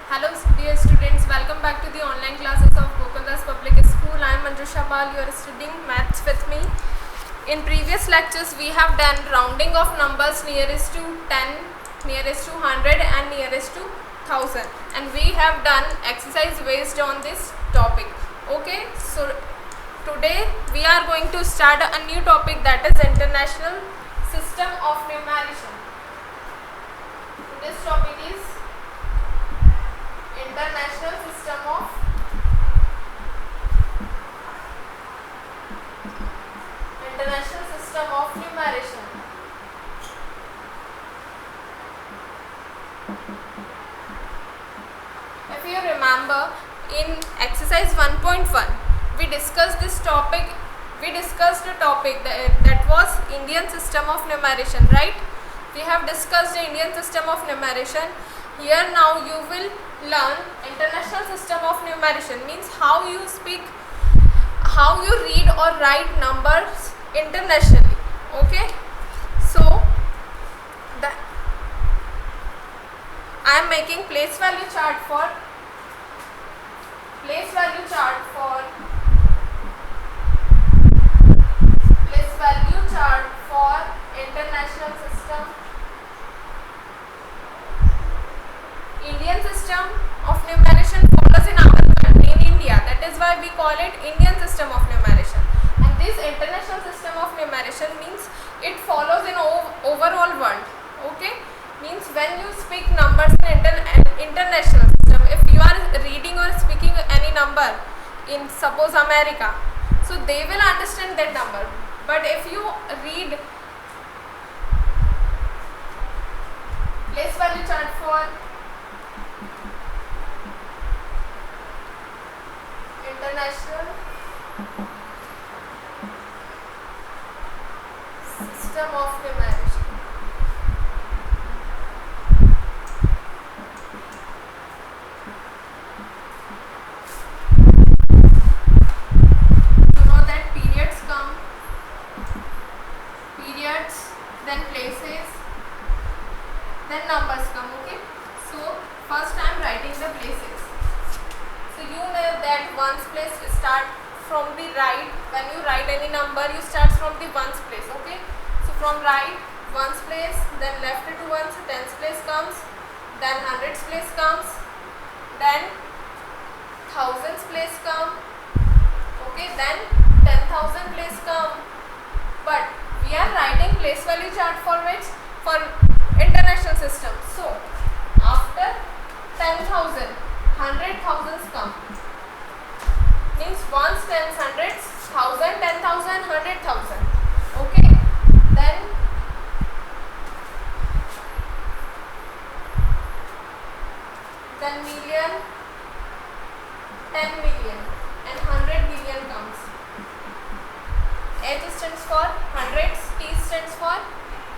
Hello dear students, welcome back to the online classes of Gokuldas Public School. I am Manjusha Pal, you are studying maths with me. In previous lectures we have done rounding of numbers nearest to 10, nearest to 100 and nearest to 1000, and we have done exercise based on this topic. Okay, so today we are going to start a new topic, that is International System of Numeration. This topic is International System of Numeration. If you remember, in exercise 1.1 we discussed this topic. We discussed a topic that was Indian system of numeration, right? We have discussed the Indian system of numeration. Here now you will learn international system of numeration, means how you speak, how you read or write numbers internationally. Okay, so I am making place value chart for international system. Indian system of numeration follows in our country, in India. That is why we call it Indian system of numeration. And this international system of numeration means it follows in overall world. Okay, means when you speak numbers in international system, if you are reading or speaking any number in suppose America, so they will understand that number. But if you read place value chart for international system of numeration, you know that periods come, then places, then numbers come. Okay, so first I am writing the places. So you know that ones place start from the right. When you write any number, you start from the ones place. Okay, so from right ones place, then left to ones, tens place comes, then hundreds place comes, then thousands place come. Okay, then 10,000 place come. But we are writing place value chart for which? For international system. So after 10,000, 100,000 come. Means ones, tens, hundreds, thousand, 10,000, 100,000. Okay, then million, 10 million, and 100 million comes. H stands for hundreds, T stands for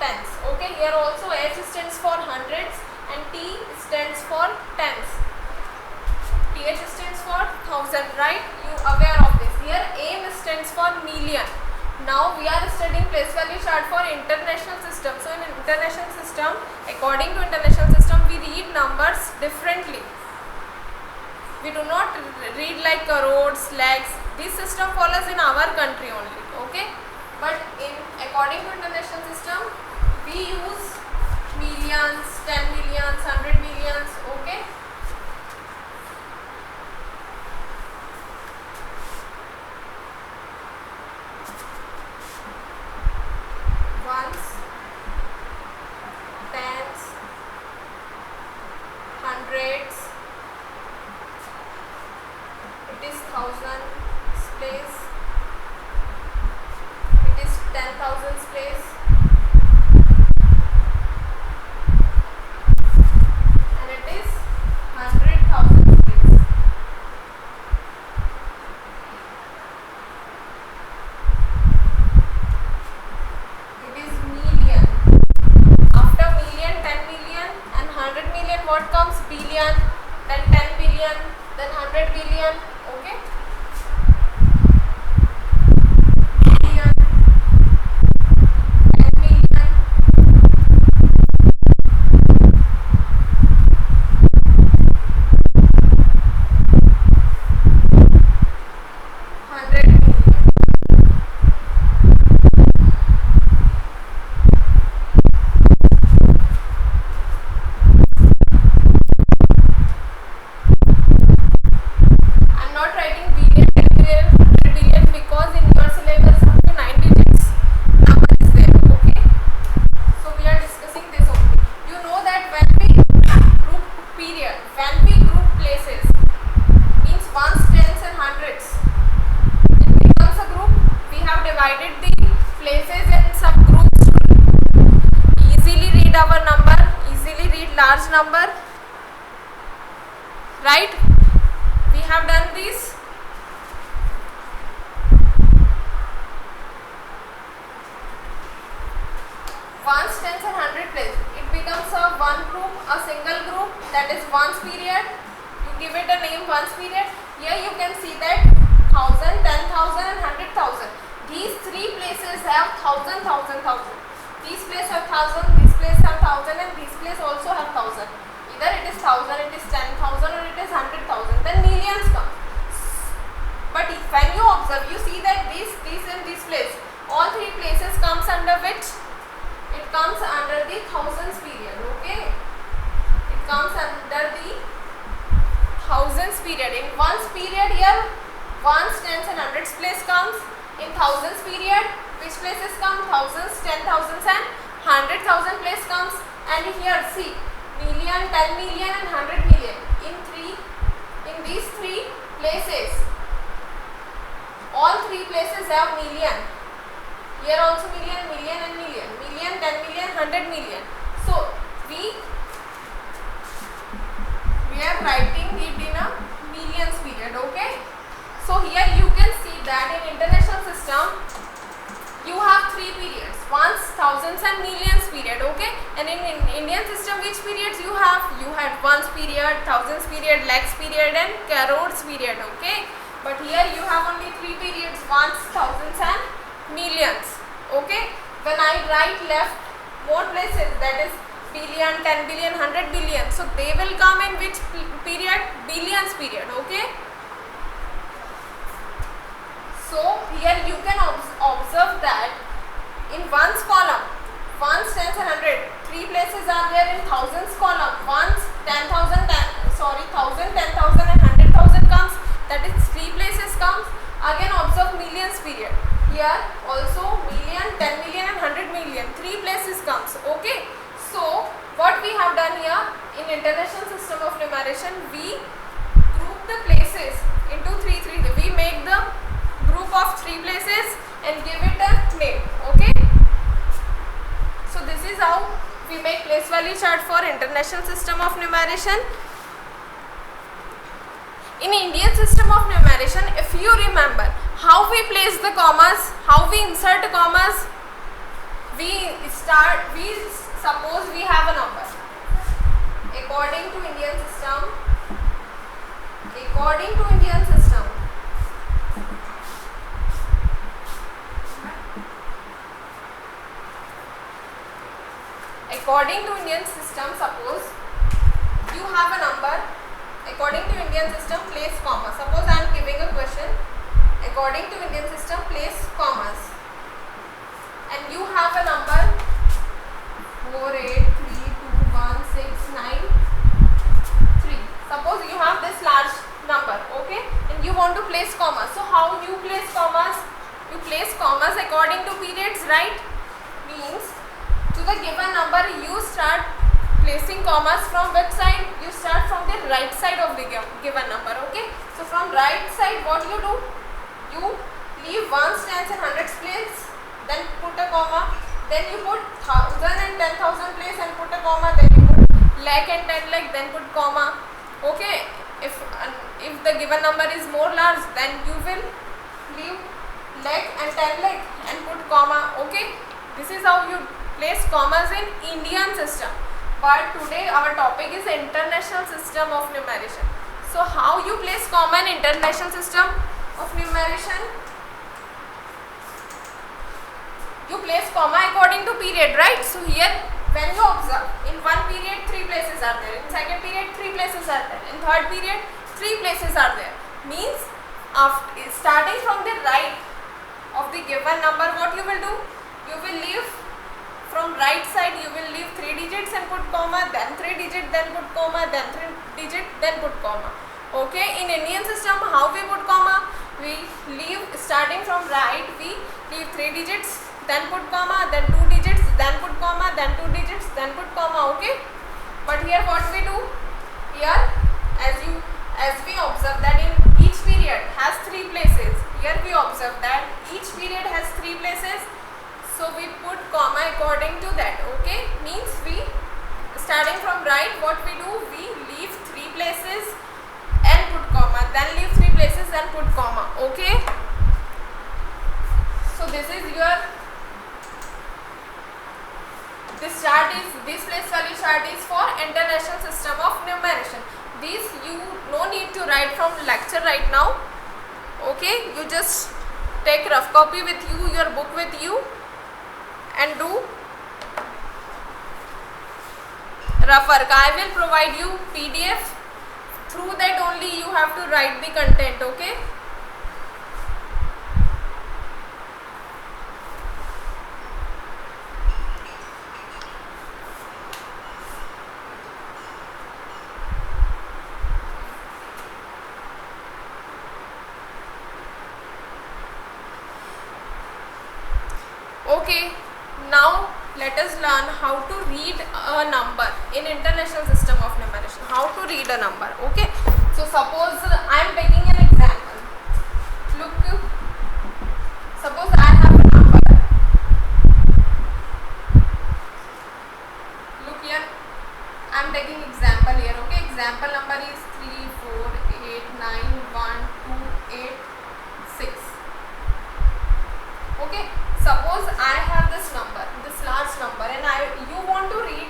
tens. Okay, here also H stands for hundreds and T stands for tens. TH stands for thousand, right? You aware of this. Here M stands for million. Now we are studying place value chart for international system. So in international system, according to international system, we read numbers differently. We do not read like crores, lakhs. This system follows in our country only. Okay, but in according to international system, we use millions, 10 millions, 100 millions. Okay, ones, tens, hundreds, it is thousands place, it is 10,000 place, and it is 100,000 place. It is million. After million, 10 million, and 100 million, what comes? Billion, then 10 billion, then 100 billion. Okay, billion, 10 million, right? We have done this. Ones, tens and hundred place. It becomes a one group, a single group, that is ones period. You give it a name ones period. Here you can see that 1000, 10,000 and 100,000. These three places have 1000, 1000, 1000. These places have 1000, this place have 1000 and this place also have 1000. Either it is 1000, it is 10,000 or it is 100,000. Then millions come. But when you observe, you see that this and this place, all three places comes under which? It comes under the thousands period, okay? It comes under the thousands period. In ones period here, ones, tens and hundreds place comes. In thousands period, which places come? Thousands, 10,000s and 100,000 place comes. And here see, million, 10 million and 100 million. In these three places, all three places have million. Here also million, million and million. Million, 10 million, 100 million. So we are writing it in a millions period, okay? So here you can see that in international system you have three periods, ones, thousands and millions period, okay? And in Indian system, which periods you have? You had ones period, thousands period, lakhs period and crores period, okay? But here you have only three periods, ones, thousands and millions, okay? When I write left more places, that is billion, 10 billion, 100 billion, so they will come in which period? Billions period, okay? So here you can observe that in ones column, ones, tens and 100, three places are there. In thousands column, ones, 10,000, 10,000 and 100,000 comes, that is three places comes. Again observe millions period. Here also million, 10 million and 100 million, three places comes, okay? So what we have done here in international system of numeration, we group the places into three. We make the group of three places and give it a name, okay? So this is how we make place value chart for international system of numeration. In Indian system of numeration, if you remember how we place the commas, how we insert commas, we suppose we have a number. According to Indian system, according to Indian system, suppose you have a number. According to Indian system, place comma. Suppose I am giving a question. According to Indian system, place commas. And you have a number 4, 8, 3, 2, 1, 6, 9, 3. Suppose you have this large number, okay? And you want to place commas. So how you place commas? You place commas according to periods, right? Means to the given number you start placing commas from which side? You start from the right side of the given number, okay? So from right side what you do? You leave ones, tens and hundreds place, then put a comma, then you put 1000 and 10,000 place and put a comma, then you put lakh and 10 lakh, then put comma, okay? If the given number is more large, then you will leave lakh and 10 lakh and put comma, okay? This is how you place commas in Indian system. But today our topic is international system of numeration. So how you place comma in international system of numeration? You place comma according to period, right? So here when you observe, in one period three places are there, in second period three places are there, in third period three places are there. Means after starting from the right of the given number, what you will do? You will leave from right side, you will leave 3 digits and put comma, then 3 digit, then put comma, then 3 digit, then put comma. Okay, in Indian system, how we put comma? We leave starting from right, we leave 3 digits, then put comma, then 2 digits, then put comma, then 2 digits, then put comma. Okay, but here what we do? Here, as we observe that in each period has 3 places. Here we observe that each period has 3 places. So we put comma according to that, okay? Means we, starting from right, what we do? We leave 3 places your this place value chart is for International System of Numeration. This you no need to write from lecture right now. Okay, you just take rough copy with you, your book with you, and do rough work. I will provide you PDF. Through that only you have to write the content. Okay. Okay, now let us learn how to read a number in International System of Numeration. How to read a number. Okay, so suppose I am taking an example. Look, suppose I have a number. Look here, I am taking example here. Okay, example number is 3, 4, 8, 9, 1, 2, 8, 6. Okay. Suppose I have this number, this large number, and you want to read,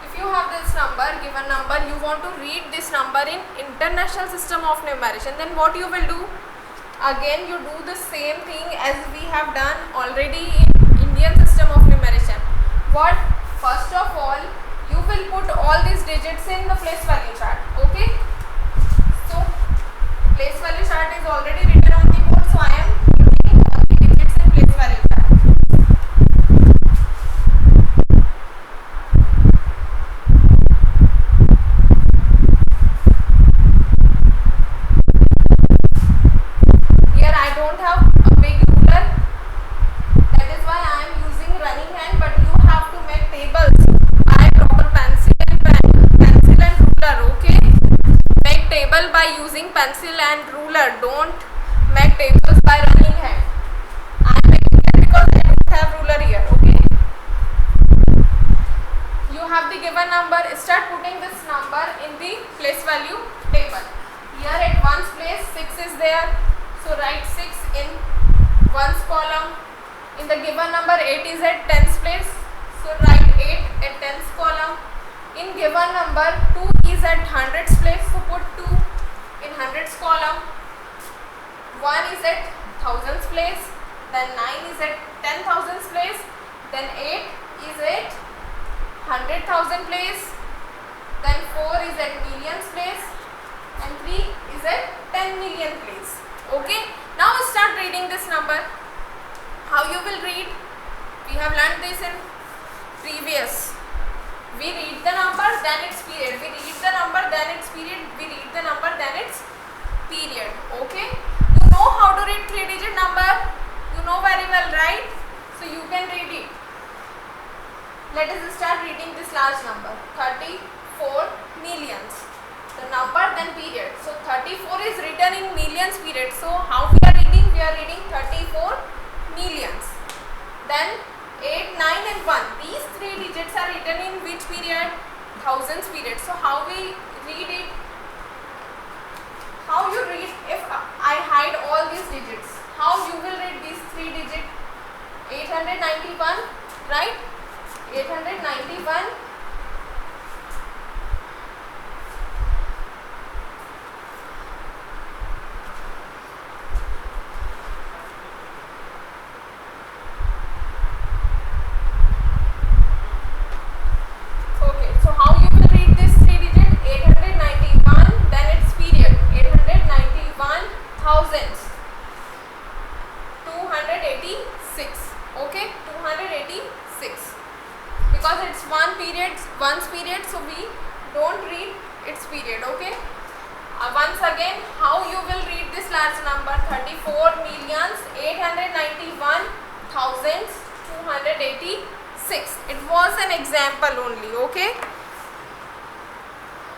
if you have this number, given number, you want to read this number in International System of Numeration, then what you will do? Again, you do the same thing as we have done already in Indian System of Numeration. What? First of all, you will put all these digits in the place value chart. Okay? So, place value chart is already written on the board, so I am putting all the digits in place value chart. Here I don't have a big ruler, that is why I am using running hand, but you have to make tables. I proper pencil and ruler. Okay, make table by using pencil and ruler. Don't make tables by running hand. I am making it because I don't have ruler here. Okay, you have the given number. Start putting this number in the place value table. Here at ones place 6 is there, so write 6 in ones column. In the given number 8 is at tens place, so write 8 at tens column. In given number 2 is at hundreds place, so put 2 in hundreds column. 1 is at thousands place, then 9 is at 10,000s place, then 8 is at 100,000 place, then 4 is at millions place, and 3 is at 10 million place. Okay, now start reading this number. How you will read? We have learned this in previous. We read the number, then its period. We read the number, then its period. We read the number, then its period. Okay, you know how to read 3-digit number? You know very well, right? So you can read it. Let us start reading this large number. 34 millions. The number, then period. So 34 is written in millions period. So how we are reading? We are reading 34 millions. Then 8, 9 and 1. These 3 digits are written in which period? Thousands period. So how we read it? How you read if I hide all these digits? How you will read these 3 digits? 891, right? 891. One's period, so we don't read its period. Okay, once again, how you will read this large number? 34,891,286. It was an example only. Okay,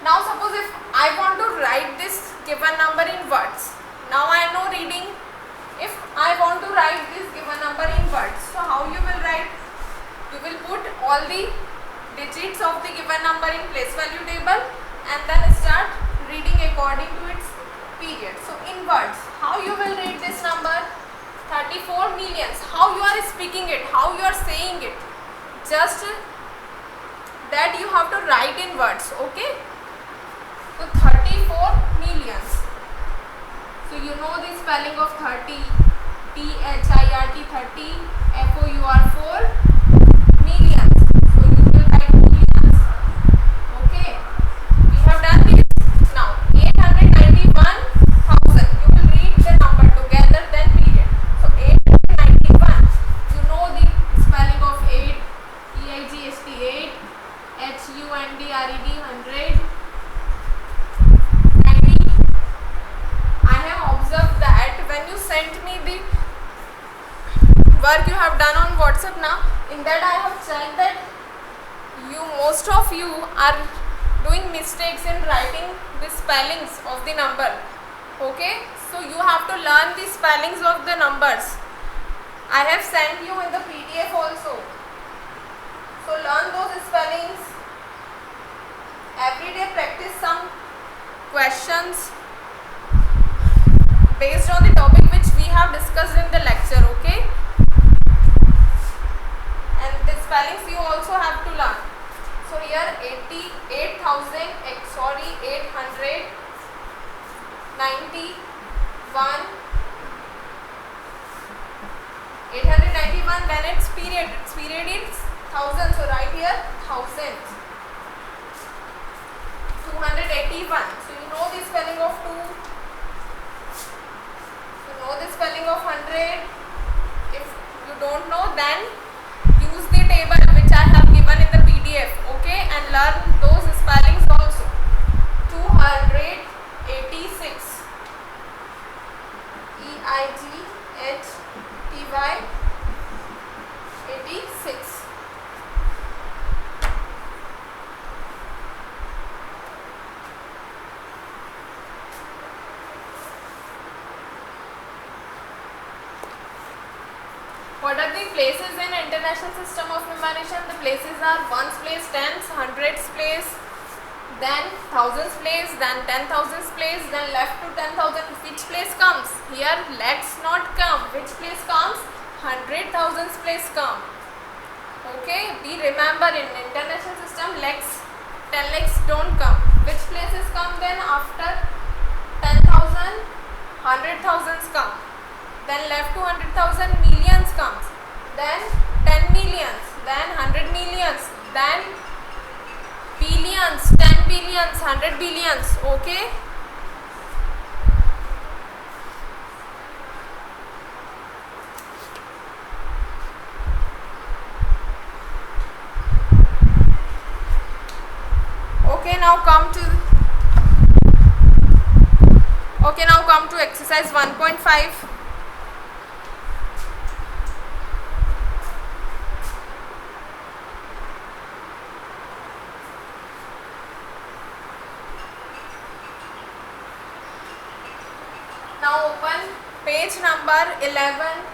now suppose if I want to write this given number in words. Now I know reading. If I want to write this given number in words, so how you will write? You will put all the digits of the given number in place value table and then start reading according to its period. So in words, how you will read this number? 34,891,286. 34 millions. How you are speaking it, how you are saying it, just that you have to write in words. Okay, so 34 millions. So you know the spelling of 30, THIRT, 30, FOUR, 4 millions. So you will write millions. Okay, we have done this. Now 891,000. You will read the number together, then period. So 891. You know the spelling of 8, EIGHT 8, HUNDRED 100. I have observed that when you sent me the work you have done on WhatsApp now, in that I have checked that most of you are doing mistakes in writing the spellings of the number. Okay, so you have to learn the spellings of the numbers. I have sent you in the PDF also. So learn those spellings. Every day practice some questions based on the topic which we have discussed in the lecture. Okay, and the spellings you also have to learn. So here 891, when it's period is thousand, so right here thousand. 281, so you know the spelling of 2, you know the spelling of 100. If you don't know, then use the table which I have given in the PDF. Okay, and learn those spellings also. 286, EIGHTY 86. What are the places in international system of numeration? The places are ones place, tens, hundreds place, then thousands place, then 10,000s place, then left to 10,000. Which place comes? Here let's not come. Which place comes? 100,000s place come. Okay, we remember in international system lakhs, 10 lakhs don't come. Which places come then after 10,000? 100,000s come. Then left to 100,000, millions comes. Then 10 millions, then 100 millions, then billions, 10 billions, 100 billions. Okay. Okay, now come to exercise 1.5. Now open page number 11.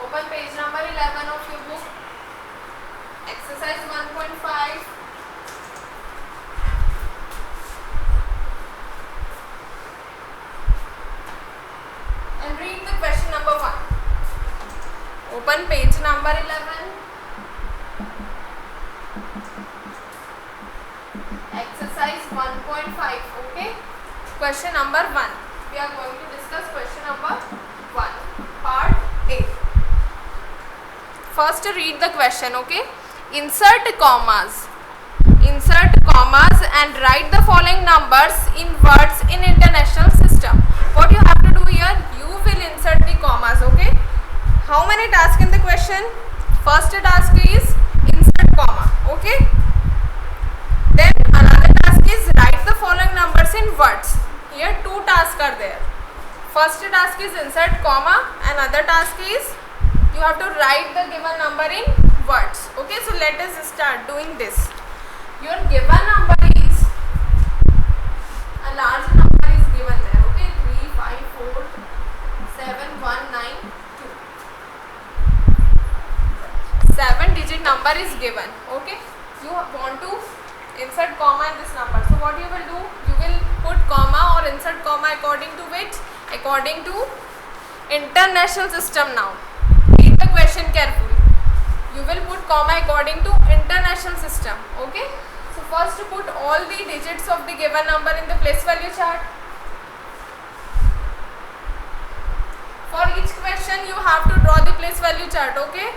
Open page number 11 of your book. Exercise 1.5. And read the question number 1. Open page number 11. Exercise 1.5. Okay. Question number 1. We are going to discuss question number 1, part A. First read the question. Okay. Insert commas and write the following numbers in words in international system. What you have to do here, you will insert the commas. Okay. How many tasks in the question? First task is insert comma. Okay. Then another task is write the following numbers in words. Here 2 tasks are there. First task is insert comma, and other task is you have to write the given number in words. Okay, so let us start doing this. Your given number is a large number is given there. Okay, 3, 5, 4, 7, 1, 9, 2. 7-digit number is given. Okay, you want to insert comma in this number. So what you will do? You will put comma or insert comma according to which? According to international system now. the question carefully. You will put comma according to international system. Okay. So first put all the digits of the given number in the place value chart. For each question you have to draw the place value chart. Okay.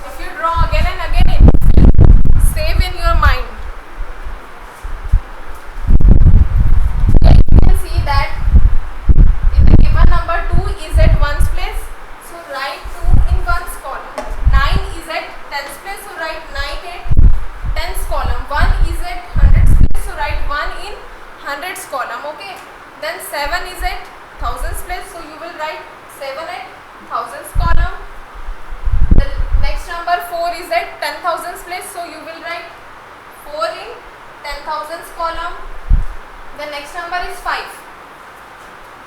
If you draw again and again, save in your mind. You can see that in the given number 2 is at 1's place, so write 2 in 1's column. 9 is at 10's place, so write 9 at 10's column. 1 is at 100's place, so write 1 in 100's column. Okay. Then 7 is at 1000's place, so you will write 7 at 1000's column. The next number 4 is at 10,000's place, so you will write 4 in 10,000's column. The next number is 5,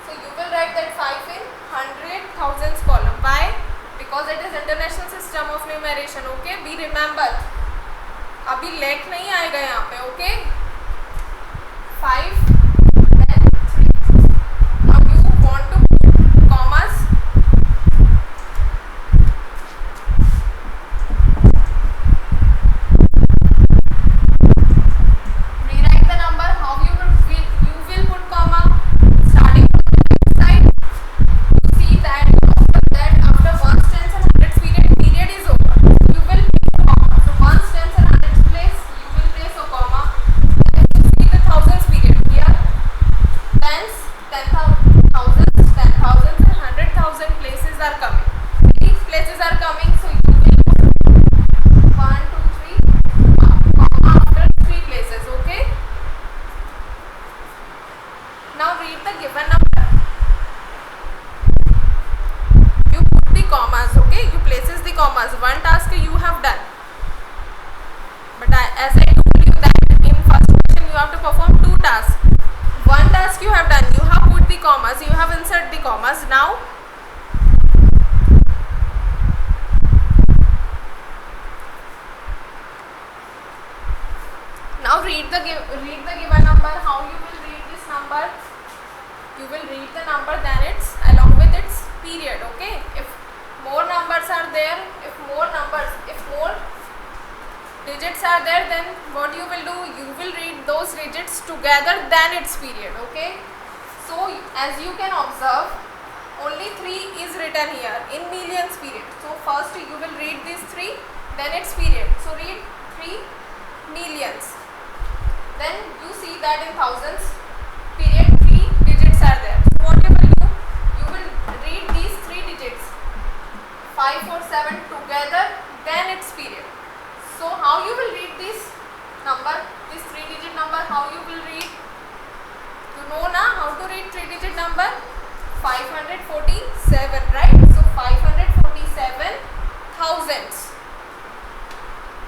so you will write that 5 in 100,000's column. Why? Because it is international system of numeration. Okay, be remember. अभी late नहीं आएगा यहाँ पे. Okay, 5 then 3. Now you want to put commas. Rewrite the number. How you will put comma. Starting from the left side, you see that after 1's, 10's and 100's period is over. You will put comma. So 1's, 10's and 100's place you will place a comma. Then you see the 1000's period here. 10's, 10,000's, 10,000's and 100,000 places are coming. These places are coming, so you will put 1, 2, 3 comma after 3 places. Okay. Now read the given number. You put the commas. Okay, you places the commas. One task you have done, but as I told you that in first question you have to perform 2 tasks. One task you have done, you have put the commas, you have insert the commas. Now read the given number. How you will read this number? You will read the number, then it's along with its period. Okay, if more numbers are there, if more digits are there, then what you will do, you will read those digits together than its period. Okay, so as you can observe, only 3 is written here in millions period. So first you will read these 3, then its period. So read 3 millions. Then you see that in thousands period 3 digits are there. So what you will do, you will read these 3 digits 5, 4, 7 together, then its period. So how you will read this number, this 3-digit number, how you will read? You know na how to read 3-digit number? 547, right? So 547 thousands.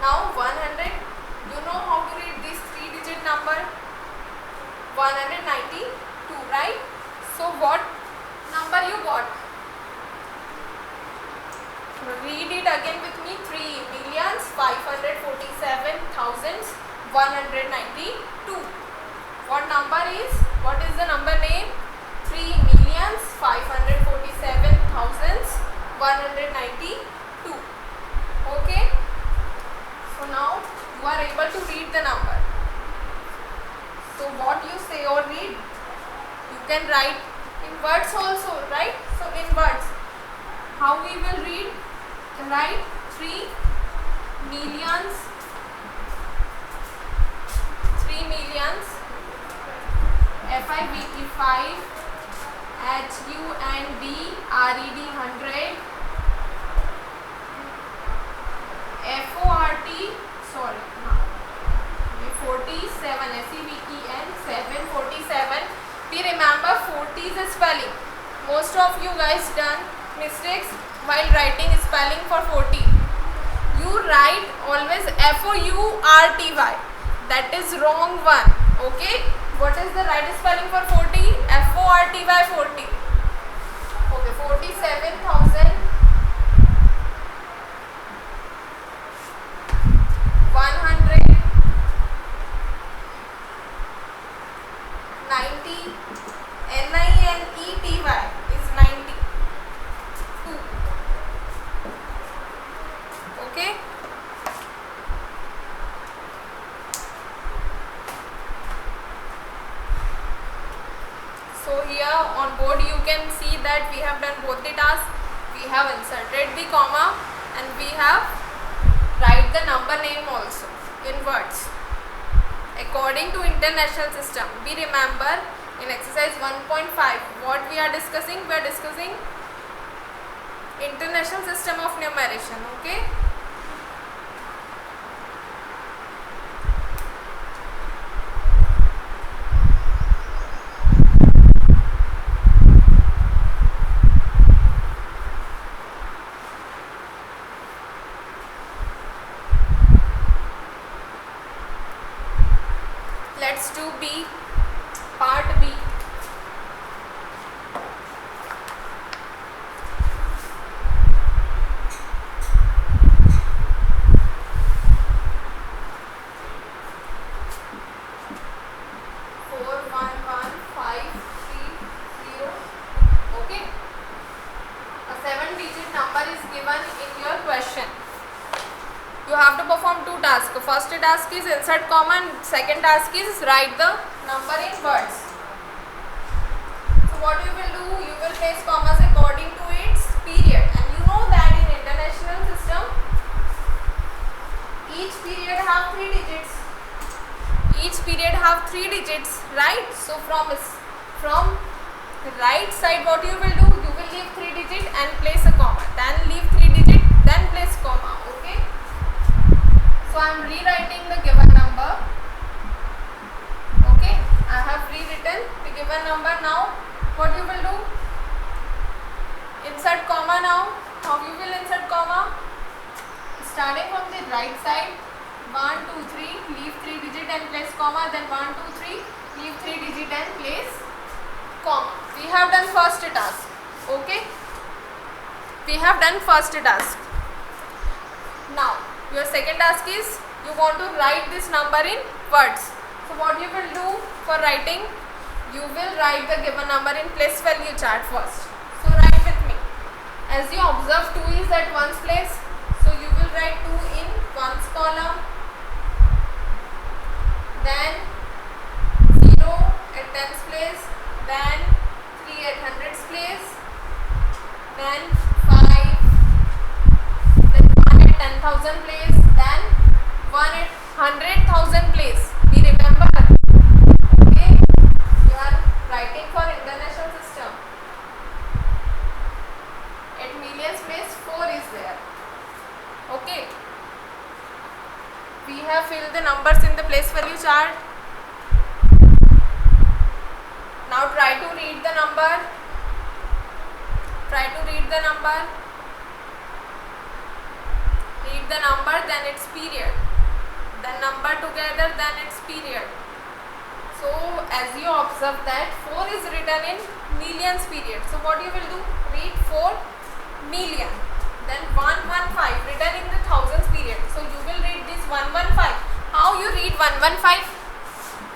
Now 100, you know how to read this 3-digit number? 192, right? So what number you got? Read it again with me. 3,547,192. What number is? What is the number name? 3,547,192. Okay. So now you are able to read the number. So what you say or read, you can write in words also, right? So in words, how we will read? Write 3 millions, 3 millions, FIVT5, HUND, RED 100, FORT, sorry, 47, SEVEN 747. We remember 40 is a spelling. Most of you guys done mistakes while writing spelling for 40. You write always FOURTY. That is wrong one. Okay. What is the right spelling for 40? FORTY 40. Okay. 47,000. can see that we have done both the tasks. We have inserted the comma and we have write the number name also in words according to international system. We remember in exercise 1.5 what we are discussing. We are discussing international system of numeration. Okay. Let's do B, part B. Okay. A 7-digit number is given in your question. You have to perform two tasks. First task is insert comma and second task is write the number in words. So what you will do, you will place commas according to its period. And you know that in international system, each period have 3 digits. Each period have 3 digits, right? So from the right side, what you will do, you will leave 3 digit and place a comma. Then leave 3 digit, then place comma. Okay. So I am rewriting the given number. Okay, I have rewritten the given number. Now what you will do? Insert comma now. How you will insert comma? Starting from the right side, 1, 2, 3, leave 3 digit and place comma. Then 1, 2, 3, leave 3 digit and place comma. We have done first task. Okay, we have done first task. Now your second task is you want to write this number in words. So what you will do for writing? You will write the given number in place value chart first. So write with me. As you observe, 2 is at ones place. So you will write 2 in ones column. Then 0 at tens place. Then 3 at hundreds place. Then 5. 10,000 place, then 1 at 100,000 place. We remember. Okay, you are writing for international system. At millions place 4 is there. Okay, we have filled the numbers in the place value chart. Now try to read the number. Try to read the number. Read the number, then its period. Then number together, then its period. So as you observe that 4 is written in millions period. So what you will do? Read 4 million. Then 115 written in the thousands period. So you will read this 115. How you read 115?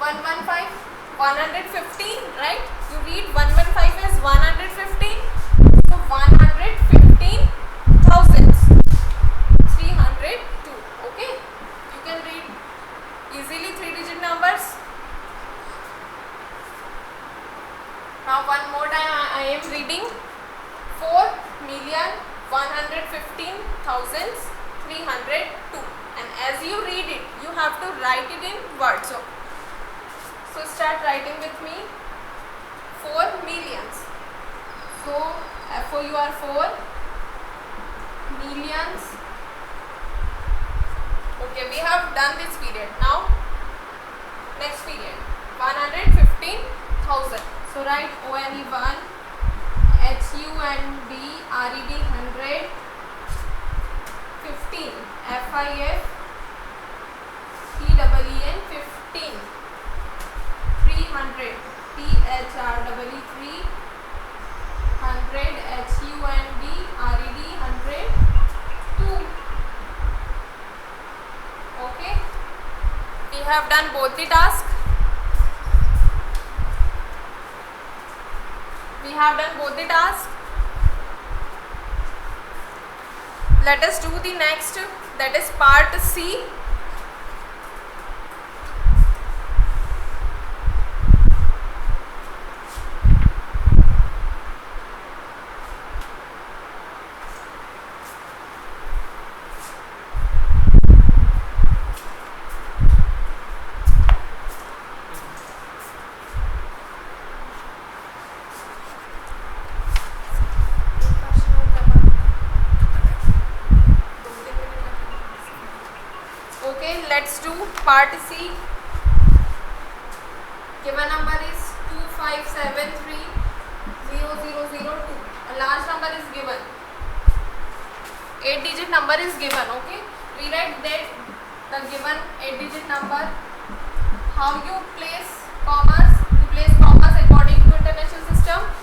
115 115, right? You read 115 as 115. So 115 thousands. 302. Okay, you can read easily 3-digit numbers. Now one more time I am reading 4,115,302, and as you read it you have to write it in words. So start writing with me. 4 millions. So FOUR 4 millions. Okay, we have done this period. Now next period, 115,000. So write ONE 1, HUND RED 100, 15 FIF TEEN 15, 300 THREE 3, 100 HUND RED 100, 2. Okay, we have done both the tasks. We have done both the tasks. Let us do the next, that is part C. let's do part C. Given number is 25730002. A large number is given. 8-digit number is given. Okay. Rewrite the given 8-digit number. How you place commas? You place commas according to international system.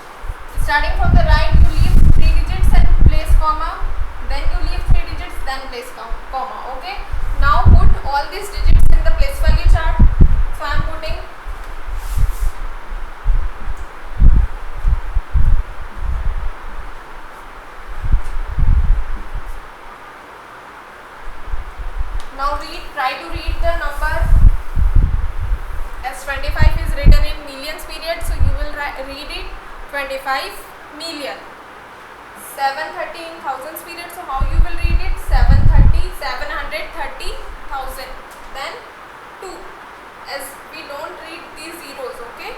Starting from the right, you leave 3 digits and place comma. Then you leave 3 digits, then place comma. Okay. Now put all these digits in the place value chart. So I am putting try to read the number as 25 is written in millions period, so you will read it 25 million. 730 in thousands period, so how you will read it? 730,000. Then 2, as we don't read these zeros. Okay,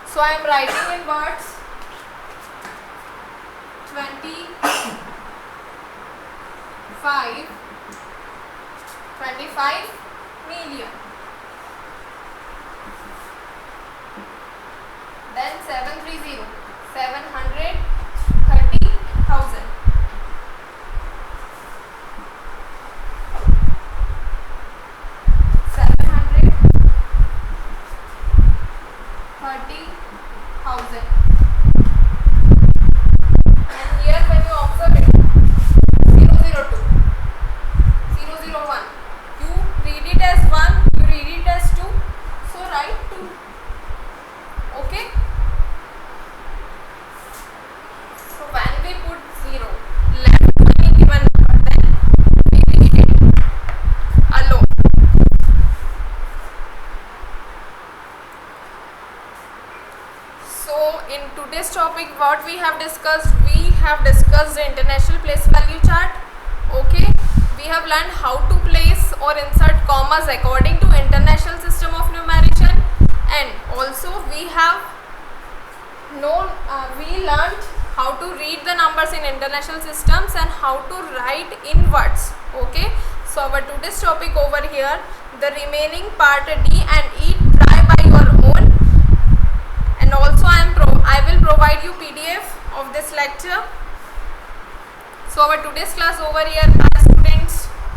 so I am writing in words 25 million. Then 730, 730,000. 730,000. And here when you observe it, 002, 001, you read it as 1, you read it as 2, so write 2. Okay, so when we put 0 left to any given number, then we read it alone. So in today's topic, what we have discussed the international place value chart. Okay, we have learned how to place or insert commas according to international system of numeration, and also we learned how to read the numbers in international systems and how to write in words. Okay, so our today's topic over here, the remaining part D and E, try by your own, and also I will provide you PDF of this lecture. So our today's class over here.